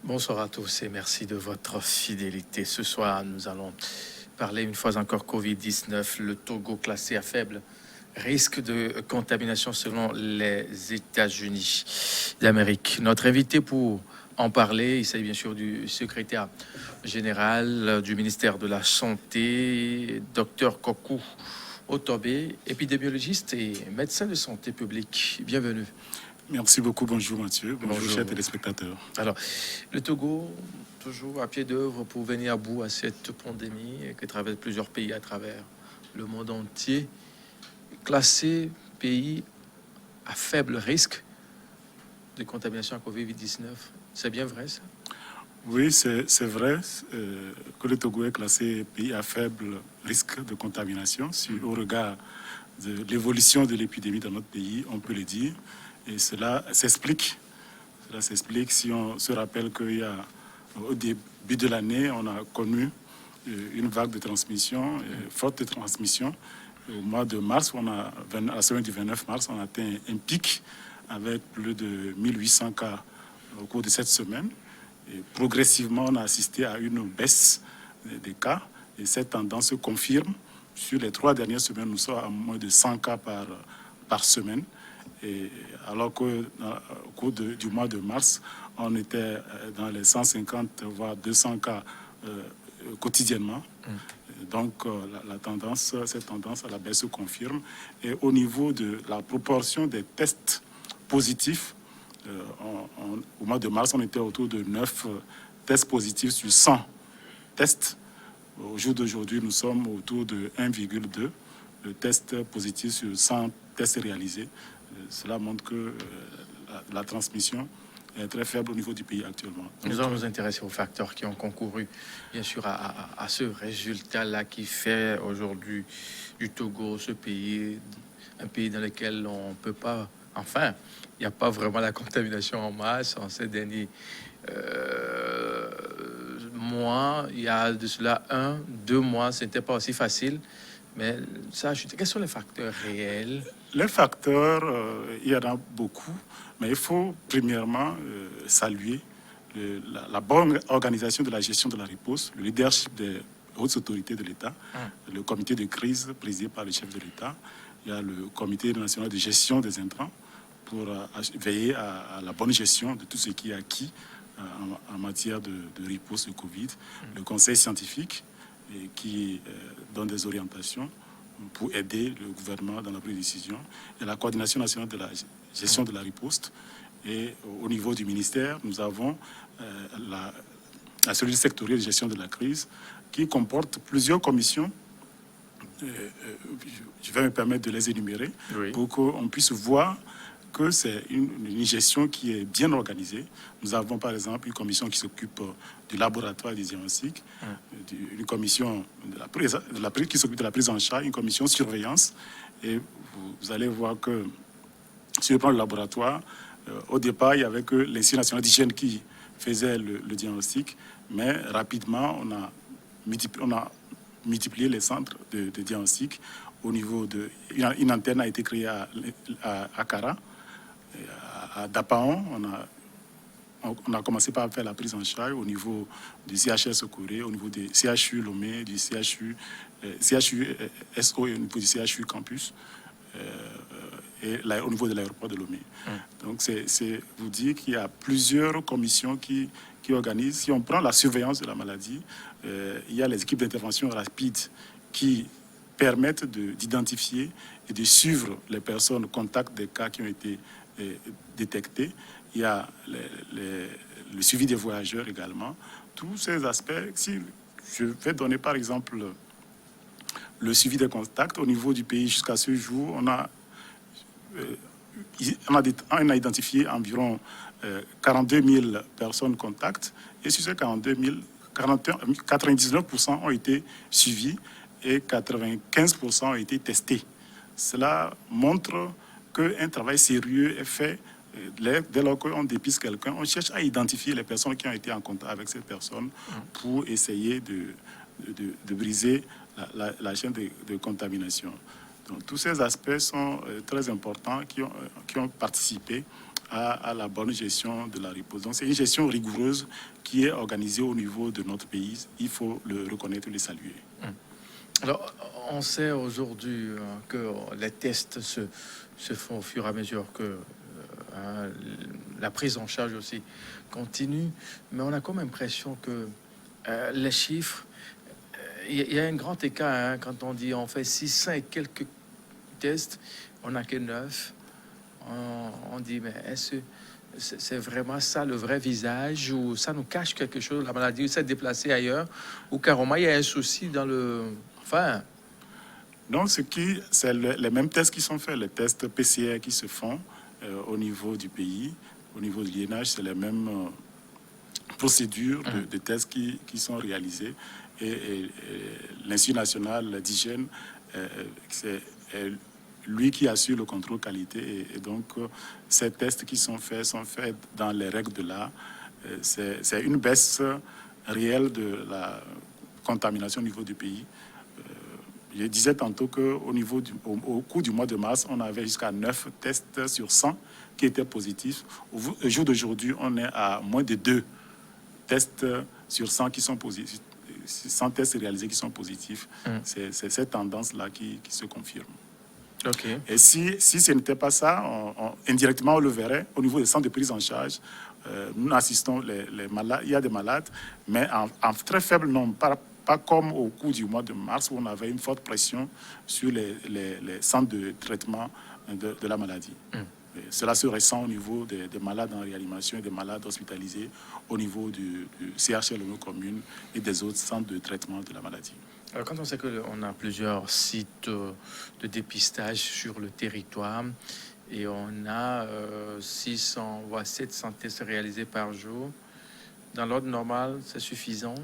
Bonsoir à tous et merci de votre fidélité. Ce soir, nous allons parler une fois encore Covid-19, le Togo classé à faible risque de contamination selon les États-Unis d'Amérique. Notre invité pour en parler, il s'agit bien sûr du secrétaire général du ministère de la Santé, Dr Kokou Otobe, épidémiologiste et médecin de santé publique. Bienvenue. Merci beaucoup, bonjour Mathieu, bonjour chers Bonjour. téléspectateurs. Alors, le Togo, toujours à pied d'œuvre pour venir à bout à cette pandémie qui traverse plusieurs pays à travers le monde entier, classé pays à faible risque de contamination à Covid-19. C'est bien vrai ça? Oui, c'est vrai que le Togo est classé pays à faible risque de contamination. Au regard de l'évolution de l'épidémie dans notre pays, on peut le dire. Et cela s'explique. Cela s'explique si on se rappelle qu'au début de l'année, on a connu une vague de transmission, forte de transmission. Au mois de mars, à la semaine du 29 mars, on a atteint un pic avec plus de 1800 cas au cours de cette semaine. Et progressivement, on a assisté à une baisse des cas et cette tendance se confirme. Sur les 3 dernières semaines, nous sommes à moins de 100 cas par semaine. Et alors qu'au cours du mois de mars, on était dans les 150 voire 200 cas quotidiennement. Donc cette tendance à la baisse se confirme. Et au niveau de la proportion des tests positifs, au mois de mars, on était autour de 9 tests positifs sur 100 tests. Au jour d'aujourd'hui, nous sommes autour de 1,2 tests positifs sur 100 tests réalisés. Cela montre que la transmission est très faible au niveau du pays actuellement. Nous allons nous intéresser aux facteurs qui ont concouru, bien sûr, à ce résultat-là qui fait aujourd'hui du Togo ce pays, un pays dans lequel on ne peut pas, enfin, il n'y a pas vraiment la contamination en masse en ces derniers mois. Il y a de cela 1, 2 mois, c'était pas aussi facile, mais ça a chuté. Quels sont les facteurs réels? Les facteurs, il y en a beaucoup, mais il faut premièrement saluer la bonne organisation de la gestion de la riposte, le leadership des hautes autorités de l'État, le comité de crise présidé par le chef de l'État. Il y a le comité national de gestion des intrants pour veiller à la bonne gestion de tout ce qui est acquis en matière de riposte de Covid. Le conseil scientifique qui donne des orientations pour aider le gouvernement dans la prise de décision, et la coordination nationale de la gestion de la riposte. Et au niveau du ministère, nous avons la cellule sectorielle de gestion de la crise qui comporte plusieurs commissions. Je vais me permettre de les énumérer pour qu'on puisse voir que c'est une gestion qui est bien organisée. Nous avons par exemple une commission qui s'occupe du laboratoire des diagnostics, une commission qui s'occupe de la prise en charge, une commission surveillance. Et vous allez voir que sur le plan du laboratoire, au départ, il n'y avait que l'Institut national d'hygiène qui faisait le diagnostic, mais rapidement, on a multiplié les centres de diagnostic. Au niveau une antenne a été créée à Kara. À Dapaon, on a commencé par faire la prise en charge au niveau du CHS Corée, au niveau des CHU Lomé, du CHU SO et au niveau du CHU Campus, et là, au niveau de l'aéroport de Lomé. Donc, c'est vous dire qu'il y a plusieurs commissions qui organisent. Si on prend la surveillance de la maladie, il y a les équipes d'intervention rapide qui permettent d'identifier et de suivre les personnes contacts des cas qui ont été détectés. Il y a le suivi des voyageurs également. Tous ces aspects, si je vais donner par exemple le suivi des contacts au niveau du pays jusqu'à ce jour, on a identifié environ 42 000 personnes contacts, et sur ces 42 000, 99% ont été suivis et 95% ont été testés. Cela montre qu'un travail sérieux est fait. Dès lors qu'on dépiste quelqu'un, on cherche à identifier les personnes qui ont été en contact avec cette personne pour essayer de briser la chaîne de contamination. Donc, tous ces aspects sont très importants qui ont participé à la bonne gestion de la riposte. Donc c'est une gestion rigoureuse qui est organisée au niveau de notre pays. Il faut le reconnaître et le saluer. Alors, on sait aujourd'hui que les tests se font au fur et à mesure que la prise en charge aussi continue, mais on a comme l'impression que les chiffres, il y a un grand écart hein, quand on dit on fait 600 et quelques tests, on n'a que 9. On dit, mais est-ce que c'est vraiment ça le vrai visage ou ça nous cache quelque chose, la maladie, ou s'est déplacée ailleurs, ou carrément il y a un souci dans le... Enfin, Donc, c'est les mêmes tests qui sont faits, les tests PCR qui se font au niveau du pays, au niveau de l'INH, c'est les mêmes procédures de tests qui sont réalisées. Et l'Institut national d'hygiène, c'est lui qui assure le contrôle qualité. Et donc, ces tests qui sont faits dans les règles de l'art. C'est une baisse réelle de la contamination au niveau du pays. Je disais tantôt qu'au au cours du mois de mars, on avait jusqu'à 9 tests sur 100 qui étaient positifs. Au jour d'aujourd'hui, on est à moins de 2 tests sur 100 qui sont positifs. 100 tests réalisés qui sont positifs. C'est cette tendance-là qui se confirme. okay. Et si ce n'était pas ça, indirectement, on le verrait au niveau des centres de prise en charge. Nous assistons les malades. Il y a des malades, mais en très faible nombre, pas comme au cours du mois de mars où on avait une forte pression sur les centres de traitement de la maladie. Cela se ressent au niveau des malades en réanimation et des malades hospitalisés au niveau du CHLO commune et des autres centres de traitement de la maladie. Alors, quand on sait qu'on a plusieurs sites de dépistage sur le territoire et on a 600 voire 700 tests réalisés par jour, dans l'ordre normal, c'est suffisant?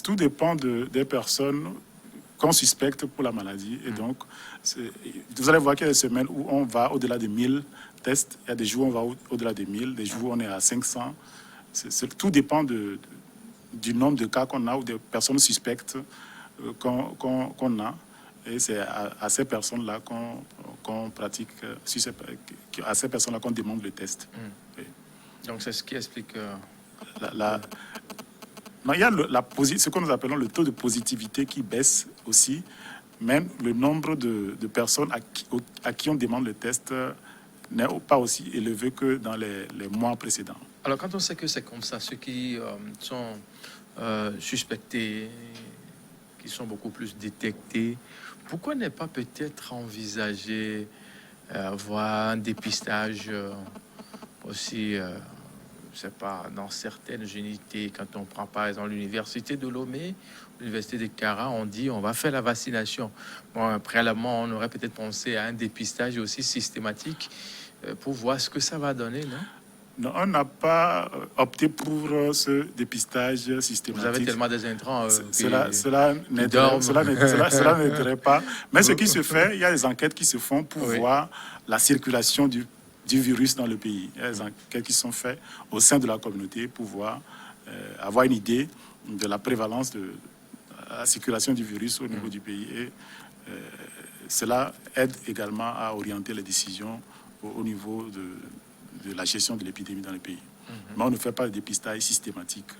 Tout dépend des personnes qu'on suspecte pour la maladie. Et donc, vous allez voir qu'il y a des semaines où on va au-delà de 1000 tests. Il y a des jours où on va au-delà de 1000, des jours où on est à 500. Tout dépend du nombre de cas qu'on a ou des personnes suspectes qu'on a. Et c'est à ces personnes-là qu'on pratique, à ces personnes-là qu'on demande le test. Oui. Donc, c'est ce qui explique... Non, il y a ce que nous appelons le taux de positivité qui baisse aussi. Même le nombre de personnes à qui on demande le test n'est pas aussi élevé que dans les mois précédents. Alors, quand on sait que c'est comme ça, ceux qui sont suspectés, qui sont beaucoup plus détectés, pourquoi n'est pas peut-être envisagé avoir un dépistage aussi... je sais pas, dans certaines unités, quand on prend par exemple l'université de Lomé, l'université de Cara, on dit on va faire la vaccination. Bon, préalablement, on aurait peut-être pensé à un dépistage aussi systématique pour voir ce que ça va donner, non? Non, on n'a pas opté pour ce dépistage systématique. Vous avez tellement des intrants. Cela n'aiderait pas. Mais ce qui se fait, il y a des enquêtes qui se font pour voir la circulation du virus dans le pays. Il y a des enquêtes qui sont faites au sein de la communauté pour avoir une idée de la prévalence de la circulation du virus au niveau du pays. Et cela aide également à orienter les décisions au niveau de la gestion de l'épidémie dans le pays. Mais on ne fait pas de dépistage systématique,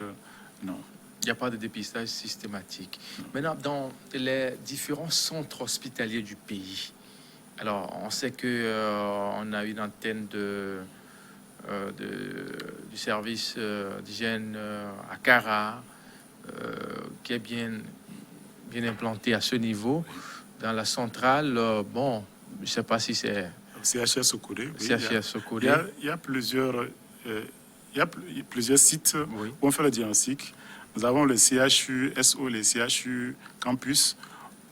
non. Il n'y a pas de dépistage systématique. Maintenant, dans les différents centres hospitaliers du pays, alors, on sait que on a une antenne du service d'hygiène à Cara qui est bien implantée à ce niveau. Dans la centrale, bon, je ne sais pas si c'est... CHR Sokouré. Oui, CHR Sokouré. Il y a plusieurs sites où on fait le diagnostic. Nous avons le CHU SO, le CHU Campus,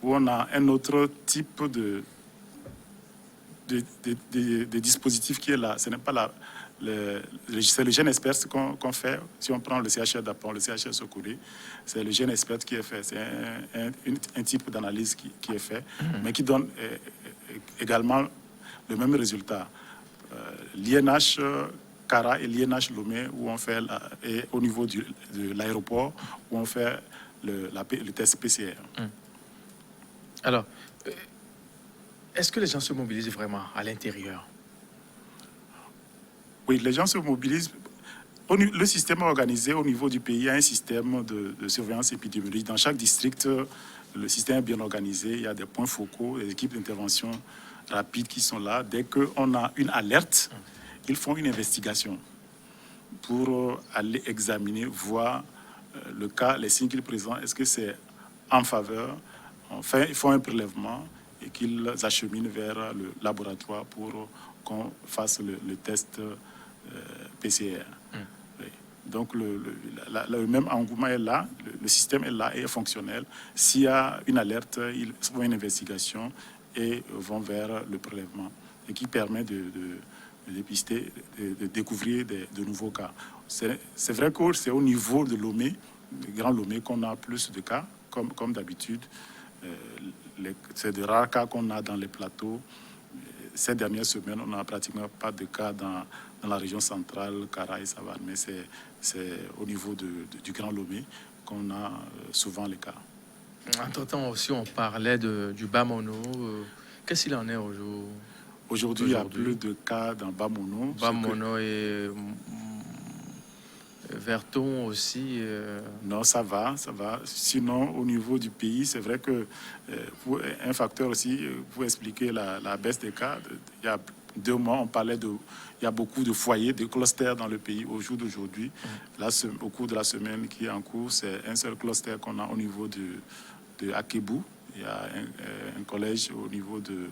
où on a un autre type de dispositif qui est là. Ce n'est pas c'est le GenExpert qu'on fait. Si on prend le CHR d'Apon, le CHR Sokouré, c'est le GenExpert qui est fait. C'est un type d'analyse qui est fait, mais qui donne également le même résultat. L'INH Cara et l'INH Lomé, où on fait, et au niveau de l'aéroport, où on fait le test PCR. Alors, est-ce que les gens se mobilisent vraiment à l'intérieur? Oui, les gens se mobilisent. Le système organisé au niveau du pays, il y a un système de surveillance épidémiologique. Dans chaque district, le système est bien organisé. Il y a des points focaux, des équipes d'intervention rapide qui sont là. Dès qu'on a une alerte, ils font une investigation pour aller examiner, voir le cas, les signes qu'il présente. Est-ce que c'est en faveur? Enfin, ils font un prélèvement et qu'ils acheminent vers le laboratoire pour qu'on fasse le test PCR. Oui. Donc, le même engouement est là, le système est là et est fonctionnel. S'il y a une alerte, ils font une investigation et vont vers le prélèvement, et qui permet de dépister, de découvrir de nouveaux cas. C'est vrai que c'est au niveau de Lomé, le Grand Lomé, qu'on a plus de cas, comme d'habitude. C'est de rares cas qu'on a dans les plateaux. Ces dernières semaines, on n'a pratiquement pas de cas dans la région centrale, Kara et Savane, mais c'est au niveau du Grand Lomé qu'on a souvent les cas. Entre-temps aussi, on parlait du Bamono. Qu'est-ce qu'il en est aujourd'hui? Il y a plus de cas dans Bamono. Bamono et Verton aussi. Non, ça va. Sinon, au niveau du pays, c'est vrai que un facteur aussi pour expliquer la baisse des cas, il y a 2 mois, on parlait il y a beaucoup de foyers, de clusters dans le pays au jour d'aujourd'hui. Là, au cours de la semaine qui est en cours, c'est un seul cluster qu'on a au niveau de Akebou. Il y a un collège au niveau de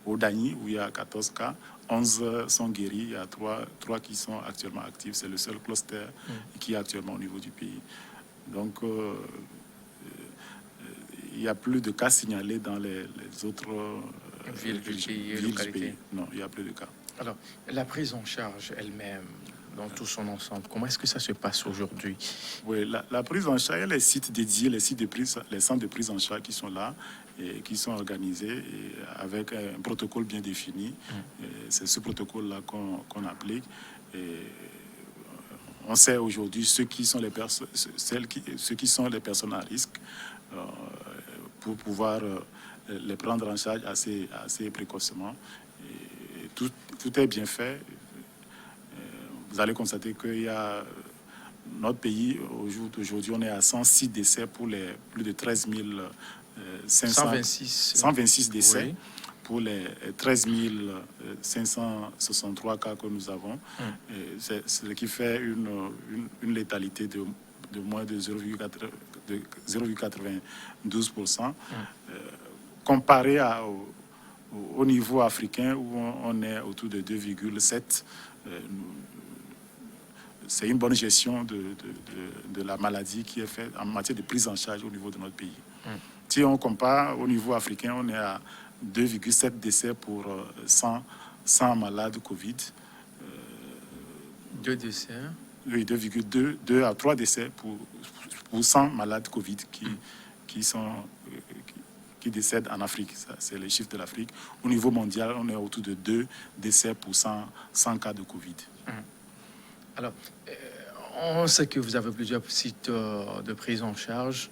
Odani où il y a 14 cas. 11 sont guéris, il y a 3 qui sont actuellement actifs. C'est le seul cluster qui est actuellement au niveau du pays. Donc, il n'y a plus de cas signalés dans les autres villes du pays. Non, il n'y a plus de cas. Alors, la prise en charge elle-même, dans tout son ensemble, comment est-ce que ça se passe aujourd'hui? Oui, la prise en charge, il y a les sites dédiés, les centres de prise en charge qui sont là et qui sont organisés et avec un protocole bien défini. C'est ce protocole-là qu'on applique. Et on sait aujourd'hui ceux qui sont les personnes à risque pour pouvoir les prendre en charge assez précocement. Et tout est bien fait. Vous allez constater qu'il y a notre pays, aujourd'hui, on est à 106 décès pour les plus de 13 126 décès. Oui. Pour les 13 563 cas que nous avons. C'est ce qui fait une létalité de moins de 0,92%. Comparé au niveau africain où on est autour de 2,7%. C'est une bonne gestion de la maladie qui est faite en matière de prise en charge au niveau de notre pays. Si on compare au niveau africain, on est à 2,7 décès pour 100 malades Covid. 2 décès? Oui, 2 à 3 décès pour 100 malades Covid qui décèdent en Afrique. C'est les chiffres de l'Afrique. Au niveau mondial, on est autour de 2 décès pour 100 cas de Covid. Alors, on sait que vous avez plusieurs sites de prise en charge.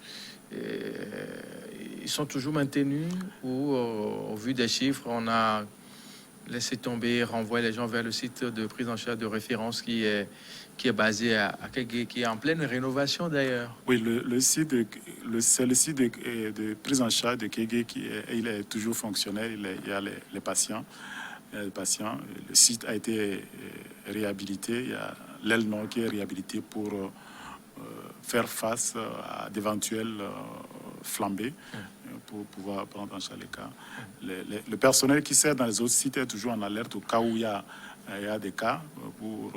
Ils sont toujours maintenus ou, au vu des chiffres, on a laissé tomber, renvoyer les gens vers le site de prise en charge de référence qui est basé à Kégué, qui est en pleine rénovation d'ailleurs? Oui, c'est le site de prise en charge de Kégué il est toujours fonctionnel. Il y a les patients. Le site a été réhabilité. Il y a l'aile nord qui est réhabilitée pour faire face à d'éventuelles flambées pour pouvoir prendre en charge les cas. Le personnel qui sert dans les autres sites est toujours en alerte au cas où il y a des cas pour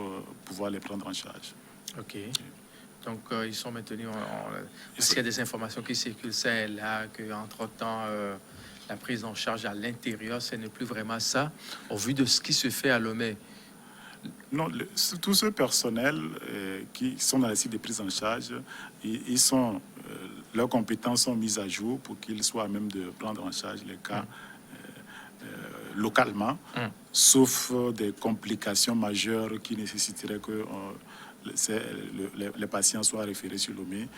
pouvoir les prendre en charge. OK. Donc, ils sont maintenus. Est-ce qu'il y a des informations qui circulent, c'est là, qu'entre-temps, la prise en charge à l'intérieur, ce n'est plus vraiment ça, au vu de ce qui se fait à Lomé? Non, tous ceux personnels qui sont dans les sites de prise en charge, leurs compétences sont mises à jour pour qu'ils soient à même de prendre en charge les cas localement, sauf des complications majeures qui nécessiteraient que les patients soient référés sur Lomé.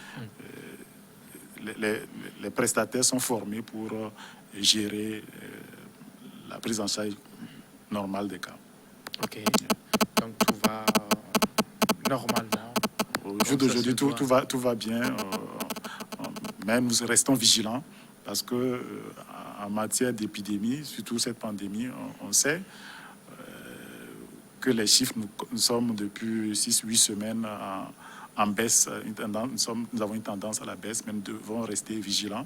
Les prestataires sont formés pour gérer la prise en charge normale des cas. OK. Donc tout va normalement. Au Comme jour ça d'aujourd'hui, se doit. tout va bien. Mais nous restons vigilants parce que en matière d'épidémie, surtout cette pandémie, on sait que les chiffres, nous sommes depuis 6-8 semaines en baisse. Nous avons une tendance à la baisse, mais nous devons rester vigilants.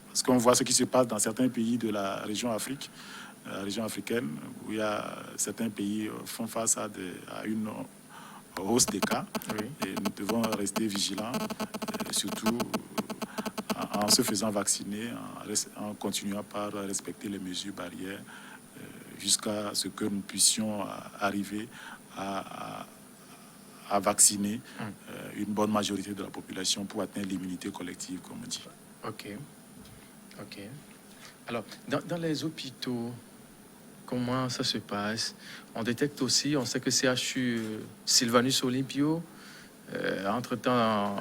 Parce qu'on voit ce qui se passe dans certains pays de la région africaine, où il y a certains pays font face à une hausse des cas. Oui. Et nous devons rester vigilants, surtout en se faisant vacciner, en continuant par respecter les mesures barrières, jusqu'à ce que nous puissions arriver à vacciner une bonne majorité de la population pour atteindre l'immunité collective, comme on dit. Ok. Alors, dans les hôpitaux, comment ça se passe? On détecte aussi, on sait que CHU Sylvanus Olympio, entre-temps,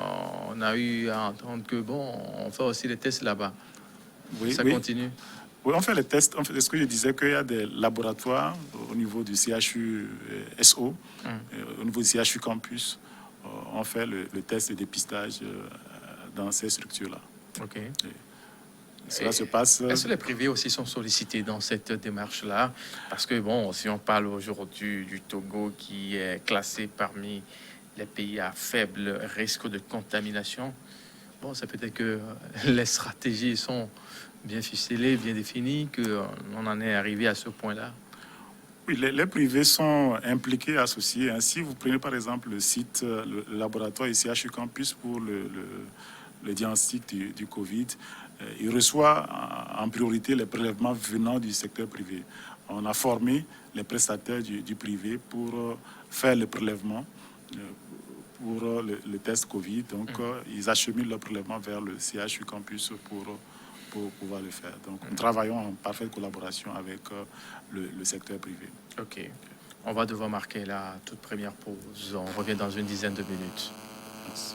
on a eu à entendre que, bon, on fait aussi des tests là-bas. Oui, Ça oui. continue? Oui, on fait les tests. Ce que je disais, qu'il y a des laboratoires au niveau du CHU SO, au niveau du CHU Campus. On fait le test de dépistage dans ces structures-là. Ok. Cela se passe. Est-ce que les privés aussi sont sollicités dans cette démarche-là? Parce que, bon, si on parle aujourd'hui du Togo qui est classé parmi les pays à faible risque de contamination, bon, c'est peut-être que les stratégies sont bien ficelées, bien définies, qu'on en est arrivé à ce point-là. Oui, les privés sont impliqués, associés. Si vous prenez par exemple le site, le laboratoire ici CHU Campus pour le diagnostic du Covid, il reçoit en priorité les prélèvements venant du secteur privé. On a formé les prestataires du privé pour faire le prélèvement pour le test Covid. Donc, ils acheminent le prélèvement vers le CHU Campus pour pouvoir le faire. Donc, nous travaillons en parfaite collaboration avec le secteur privé. Ok. On va devoir marquer la toute première pause. On revient dans une dizaine de minutes. Merci.